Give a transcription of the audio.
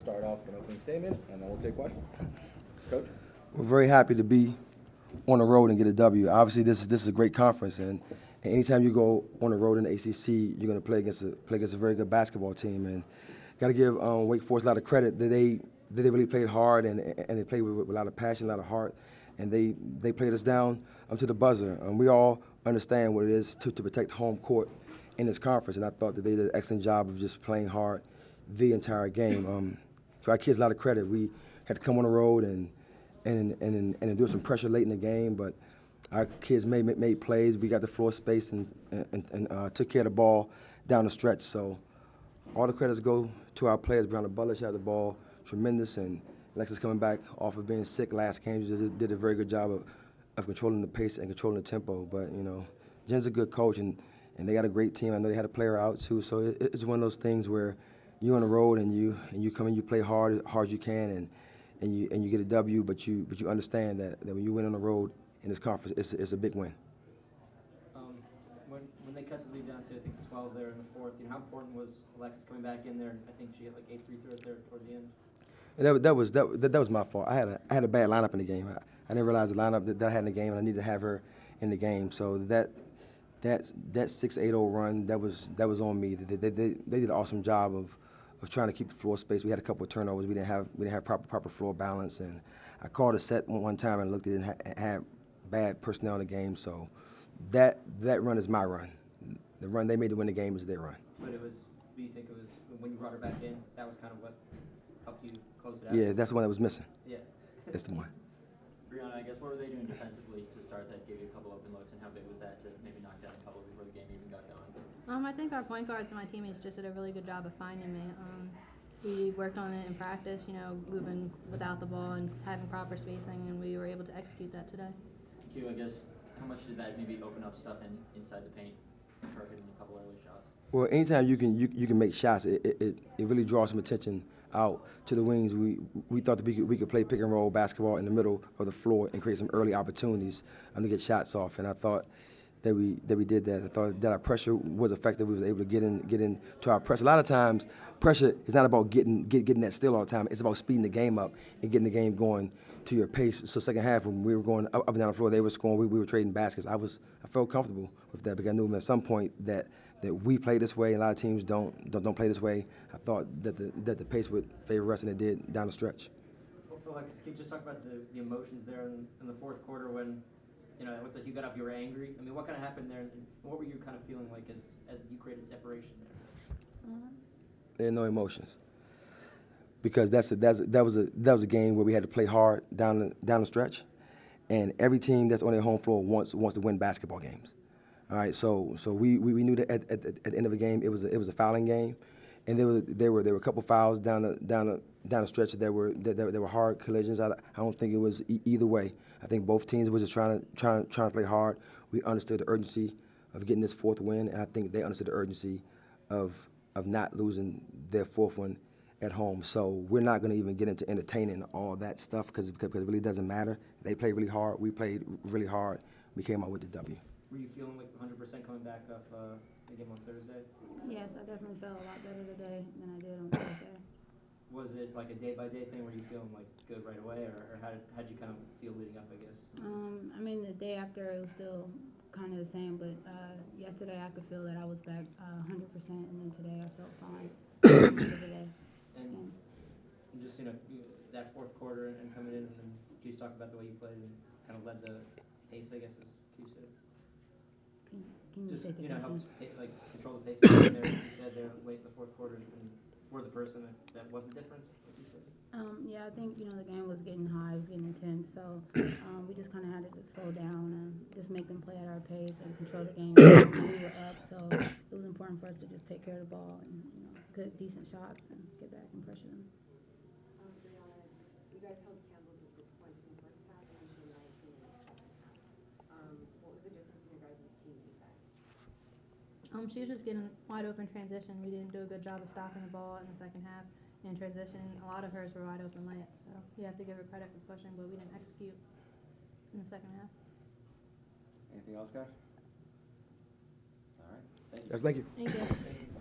start off with an opening statement, and then we'll take questions. Coach? We're very happy to be on the road and get a W. Obviously, this is a great conference, and anytime you go on the road in the ACC, you're going to play against a very good basketball team. And got to give Wake Forest a lot of credit that they really played hard and they played with a lot of passion, a lot of heart, and they played us down to the buzzer. And we all understand what it is to protect home court in this conference, and I thought that they did an excellent job of just playing hard the entire game. So our kids a lot of credit. We had to come on the road and endure some pressure late in the game, but our kids made plays. We got the floor space and took care of the ball down the stretch. So all the credits go to our players. Brianna Butler shot the ball tremendous, and Alexis coming back off of being sick last game just did a very good job of controlling the pace and controlling the tempo. But, you know, Jen's a good coach, and they got a great team. I know they had a player out, too. So it's one of those things where you're on the road and you come in, you play hard as you can, and you get a W, but you understand that when you win on the road in this conference, it's a big win. When they cut the lead down to, I think, 12 there in the fourth, you know, how important was Alexis coming back in there? I think she had like 8 free throws there towards the end. And that was my fault. I had a bad lineup in the game. I didn't realize the lineup that I had in the game, and I needed to have her in the game. So that 6-8-0 run, that was on me. They did an awesome job of trying to keep the floor space. We had a couple of turnovers. We didn't have proper floor balance, and I called a set one time and looked at it and had bad personnel in the game. So that run is my run. The run they made to win the game is their run. But do you think it was when you brought her back in, that was kind of what helped you close it out? Yeah, that's the one that was missing. Yeah. That's the one. Brianna, I guess what were they doing defensively to start that gave you a couple open looks, and how big was that to maybe knock down a couple before the game even got going? I think our point guards and my teammates just did a really good job of finding me. We worked on it in practice, you know, moving without the ball and having proper spacing, and we were able to execute that today. Q, I guess, how much did that maybe open up stuff inside the paint for hitting a couple early shots? Well, anytime you can make shots, it really draws some attention out to the wings. We thought that we could play pick and roll basketball in the middle of the floor and create some early opportunities to get shots off. And I thought that we did that. I thought that our pressure was effective. We was able to get into our pressure. A lot of times, pressure is not about getting that steal all the time. It's about speeding the game up and getting the game going to your pace. So second half, when we were going up and down the floor, they were scoring. We were trading baskets. I felt comfortable with that because I knew at some point that we play this way. A lot of teams don't play this way. I thought that the pace would favor us, and it did down the stretch. Well, Alexis, can you just talk about the emotions there in the fourth quarter when, you know, it looked like you got up, you were angry. I mean, what kind of happened there, and what were you kind of feeling like as you created separation there? There are no emotions because that was a game where we had to play hard down the stretch, and every team that's on their home floor wants to win basketball games. All right, so we knew that at the end of the game it was a fouling game, and there were a couple fouls down the stretch that were hard collisions. I don't think it was either way. I think both teams were just trying to play hard. We understood the urgency of getting this fourth win, and I think they understood the urgency of not losing their fourth one at home. So we're not going to even get into entertaining all that stuff because it really doesn't matter. They played really hard. We played really hard. We came out with the W. Were you feeling like 100% coming back off the game on Thursday? Yes, I definitely felt a lot better today than I did on Thursday. Was it like a day-by-day thing? Were you feeling like good right away, or how did you kind of feel leading up, I guess? I mean, the day after it was still kind of the same, but yesterday I could feel that I was back 100%, and then today I felt fine. Today. And just, you know, that fourth quarter and coming in, and then can you talk about the way you played and kind of led the pace, I guess, as Q said? Can you Just, say the you know, question? help like control the pace there. You said there late in the fourth quarter, and were the person that was the difference, like you said? Yeah, I think, you know, the game was getting high, it was getting intense, so we just kind of had to just slow down and just make them play at our pace and control the game. We were up, so it was important for us to just take care of the ball and, you know, good, decent shots and get back and pressure them. Brianna, you guys held Campbell to 6 points in the first half and to 19 in the second half. What was the difference in your guys' team defense? She was just getting wide open transition. We didn't do a good job of stopping the ball in the second half. In transition, a lot of hers were wide open layups, so you have to give her credit for pushing, but we didn't execute in the second half. Anything else, guys? All right. Thank you. Yes, thank you. Thank you.